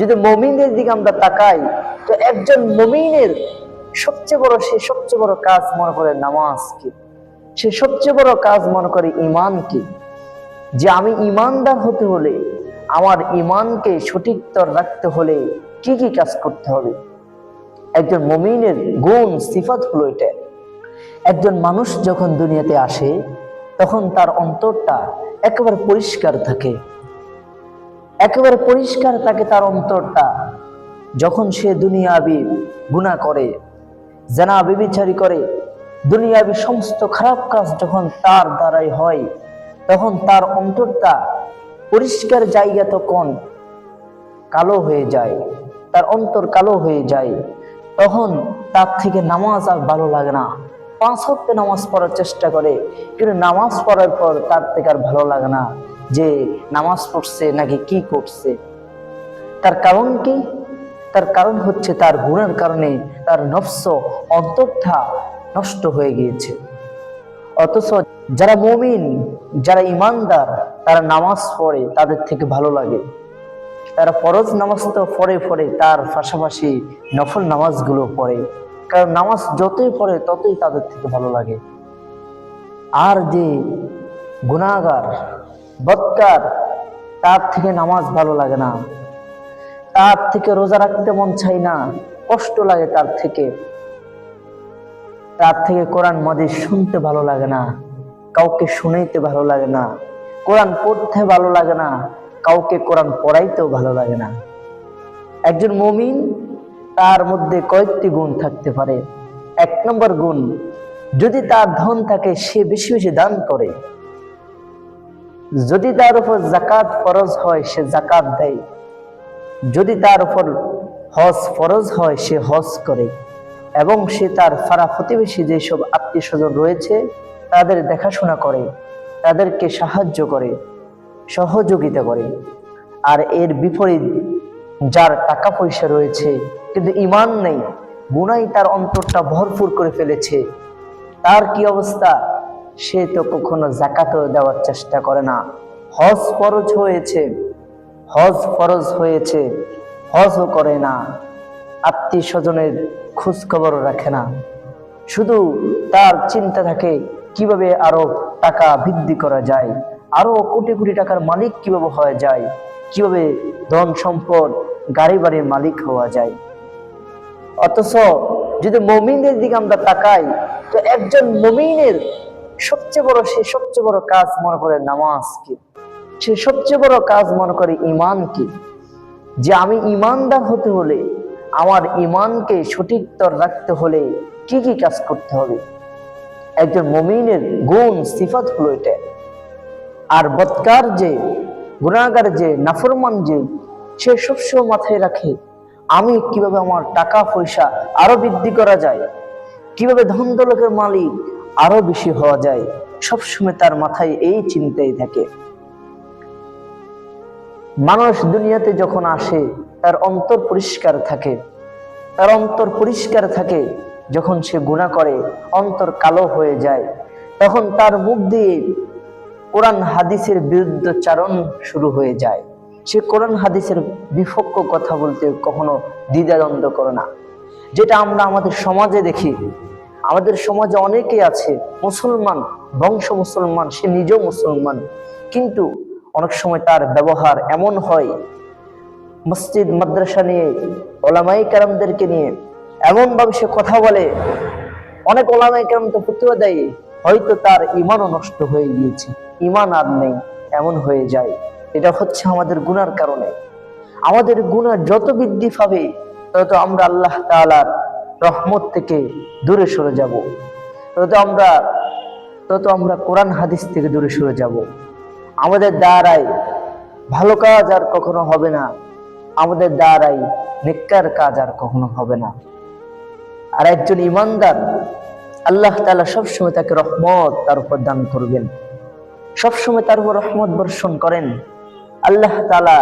যদি মুমিনদের দিকে আমরা তাকাই, তো একজন মুমিনের সবচেয়ে বড় কাজ মনে করে নামাজ কি, সে সবচেয়ে বড় কাজ মনে করে ইমান কি। যে আমি ইমানদার হতে হলে, আমার ইমানকে সঠিক তর রাখতে হলে কি কি কাজ করতে হবে। একজন মুমিনের গুণ সিফাত হলো এটা। একজন মানুষ যখন দুনিয়াতে আসে, তখন তার অন্তরটা একেবারে পরিষ্কার থাকে, একেবারে পরিষ্কার থাকে তার অন্তরটা। যখন সে দুনিয়াবি গুনাহ করে, জানা ব্যভিচারী করে, দুনিয়াবি সমস্ত খারাপ কাজ যখন তার দ্বারাই হয়, তখন তার অন্তরটা পরিষ্কার জায়গা তখন কালো হয়ে যায়, তার অন্তর কালো হয়ে যায়। তখন তার থেকে নামাজ আর ভালো লাগে না। 5 ওয়াক্ত নামাজ পড়ার চেষ্টা করে, কিন্তু নামাজ পড়ার পর তার থেকে আর ভালো লাগে না যে নামাজ পড়ছে নাকি কি করছে। তার কারণ কি? তার কারণ হচ্ছে তার গুনার কারণে তার নফস, অন্তরটা নষ্ট হয়ে গিয়েছে। অথচ যারা মুমিন, যারা ইমানদার, তারা নামাজ পড়ে, তাদের থেকে ভালো লাগে। তারা ফরজ নামাজ তো পড়ে, তার পাশাপাশি নফল নামাজগুলো পড়ে, কারণ নামাজ যতই পড়ে ততই তাদের থেকে ভালো লাগে। আর যে গুনাহগার, বদকার, তার থেকে নামাজ ভালো লাগে না, তার থেকে রোজা রাখতে মন চায় না, কষ্ট লাগে তার থেকে কোরআন মাজিদ শুনতে ভালো লাগে না, কাউকে শুনাইতে ভালো লাগে না, কোরআন পড়তে ভালো লাগে না, কাউকে কোরআন পড়াইতেও ভালো লাগে না। একজন মুমিন, তার মধ্যে কয়েকটি গুণ থাকতে পারে। 1 নম্বর গুণ, যদি তার ধন থাকে সে বেশি বেশি দান করে। যদি তার উপর যাকাত ফরজ হয় সে যাকাত দেয়। যদি তার উপর হজ ফরজ হয় সে হজ করে, এবং সে তার পাড়া প্রতিবেশী যেসব আত্মীয় স্বজন রয়েছে তাদের দেখাশোনা করে, তাদেরকে সাহায্য করে, সহযোগিতা করে। আর এর বিপরীত, যার টাকা পয়সা রয়েছে কিন্তু ইমান নেই, গুনাই তার অন্তরটা ভরপুর করে ফেলেছে, তার কি অবস্থা? সে তো কখনো যাকাতও দেওয়ার চেষ্টা করে না। হজ ফরজ হয়েছে, হজও করে না, আত্মীয় স্বজনের খোঁজ খবর রাখে না। শুধু তার চিন্তা থাকে কিভাবে আরো টাকা বৃদ্ধি করা যায়, আরো কোটি কোটি টাকার মালিক কিভাবে হওয়া যায়, কিভাবে ধন সম্পদ, গাড়ি বাড়ির মালিক হওয়া যায়। অথচ যদি মুমিনদের দিকে আমরা তাকাই, তো একজন মুমিনের সবচেয়ে বড় কাজ মনে করে নামাজ কি, সে সবচেয়ে বড় কাজ মনে করে ইমান কি। যে আমি ইমানদার হতে হলে, আমার ইমানকে সঠিক তর রাখতে হলে কি কি কাজ করতে হবে। একজন মুমিনের গুণ সিফাত হলো এটা। আর বদকার যে, গুনাহগার যে, নাফরমান যে, সে সবসময় মাথায় রাখে আমি কিভাবে আমার টাকা পয়সা আরো বৃদ্ধি করা যায়, কিভাবে ধন দৌলতের মালিক আরো বেশি হওয়া যায়। সবসময় তার মাথায় এই চিন্তাই থাকে। মানুষ দুনিয়াতে যখন আসে তার অন্তর পরিষ্কার থাকে, যখন সে গুনাহ করে অন্তর কালো হয়ে যায়, তখন তার মুখ দিয়ে কোরআন হাদিসের বিরুদ্ধচারণ শুরু হয়ে যায়। সে কোরআন হাদিসের বিপক্ষ কথা বলতে কখনো দ্বিধাদ্বন্দ্ব করে না। যেটা আমরা আমাদের সমাজে দেখি, আমাদের সমাজে অনেকেই আছে মুসলমান, বংশ মুসলমান, সে নিজেও মুসলমান, কিন্তু অনেক সময় তার ব্যবহার এমন হয়, মসজিদ মাদ্রাসা নিয়ে, ওলামায়ে কেরামদেরকে নিয়ে এমন ভাবে সে কথা বলে, অনেক ওলামায়ে কেরাম তো ফতোয়া দেয়, হয়তো তার ঈমানও নষ্ট হয়ে গিয়েছে, ঈমান আর নেই, এমন হয়ে যায়। এটা হচ্ছে আমাদের গুনার কারণে। আমাদের গুনাহ যত বৃদ্ধি পাবে, তত আমরা আল্লাহ তাআলার রহমত থেকে দূরে সরে যাব, তত আমরা কোরআন হাদিস থেকে দূরে সরে যাব। আমাদের দ্বারাই ভালো কাজ আর কখনো হবে না, আমাদের দ্বারাই নেককার কাজ আর কখনো হবে না। আর একজন ইমানদার, আল্লাহ তাআলা সবসময় তাকে রহমত তার উপর দান করবেন, সবসময় তার উপর রহমত বর্ষণ করেন। আল্লাহ তাআলা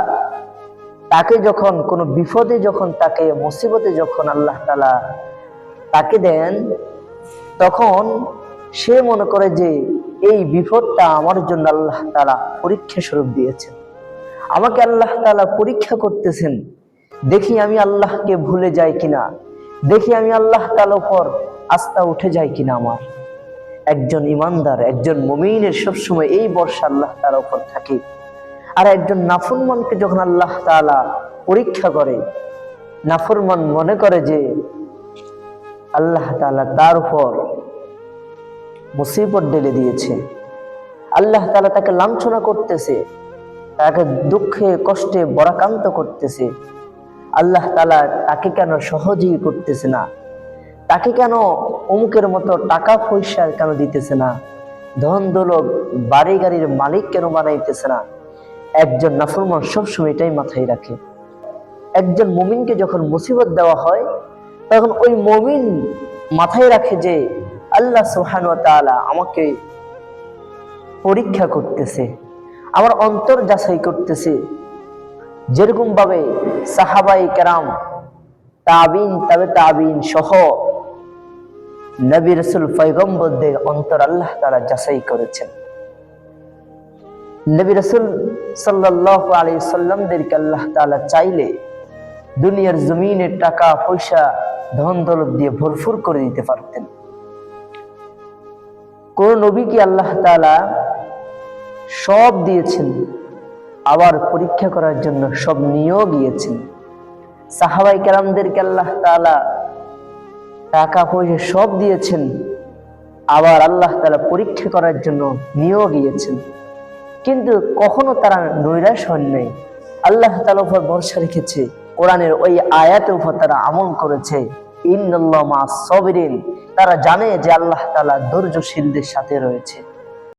তাকে যখন কোনো বিপদে, যখন তাকে মুসিবতে যখন আল্লাহ তাআলা তাকে দেন, তখন সে মনে করে যে এই বিপদটা আমার জন্য আল্লাহ তাআলা পরীক্ষা স্বরূপ দিয়েছেন, আমাকে আল্লাহ তাআলা পরীক্ষা করতেছেন, দেখি আমি আল্লাহকে ভুলে যাই কিনা, দেখি আমি আল্লাহ তাআলার উপর আস্থা উঠে যায় কিনা আমার। একজন ইমানদার, একজন মুমিনের সবসময় এই ভরসা আল্লাহ তাআলার উপর থাকে। আর একজন নাফরমানকে যখন আল্লাহ তাআলা পরীক্ষা করে, নাফরমান মনে করে যে আল্লাহ তাআলা তার উপর মুসিবত ঢেলে দিয়েছে, আল্লাহ তাআলা তাকে লাঞ্ছনা করতেছে, তাকে দুঃখে কষ্টে বরাকান্ত করতেছে, আল্লাহ তাআলা তাকে কেন সহযোগী করতেছে না, তাকে কেন অমুকের মতো টাকা পয়সা কেন দিতেছে না, ধন দৌলত বাড়ি গাড়ির মালিক কেন বানাইতেছে না। একজন নাফরমান সবসময় এটাই মাথায় রাখে। একজন মুমিনকে যখন মুসিবত দেওয়া হয় তখন ওই মুমিন মাথায় রাখে যে আল্লাহ সুবহানাহু ওয়া তাআলা আমাকে পরীক্ষা করতেছে, আমার অন্তর যাচাই করতেছে। যেরকম ভাবে সাহাবায়ে কেরাম, তাবিন, তাবে তাবিন সহ নবী রাসূল পয়গম্বরদের অন্তর আল্লাহ তাআলা যাচাই করেছেন। নবী রাসূল সাল্লাল্লাহু আলাইহি সাল্লামদেরকে আল্লাহ তাআলা চাইলে দুনিয়ার জমিনে টাকা পয়সা ধন দৌলত দিয়ে ভরপুর করে দিতে পারতেন। কোন নবীকে আল্লাহ তাআলা সব দিয়েছেন, আবার পরীক্ষা করার জন্য সব নিয়েও গিয়েছেন। সাহাবায়ে কেরামদেরকে আল্লাহ তাআলা টাকা পয়সা সব দিয়েছেন, আবার আল্লাহ তাআলা পরীক্ষা করার জন্য নিয়েও গিয়েছেন। কিন্তু কখনো তারা নৈরাশ হন নাই, আল্লাহ তাআলার উপর ভরসা রেখেছে। কোরআনের ওই আয়াতের উপর তারা আমল করেছে, ইন্নাল্লাহা মা'আস সাবিরিন। তারা জানে যে আল্লাহ তাআলা ধৈর্যশীলদের সাথে রয়েছে।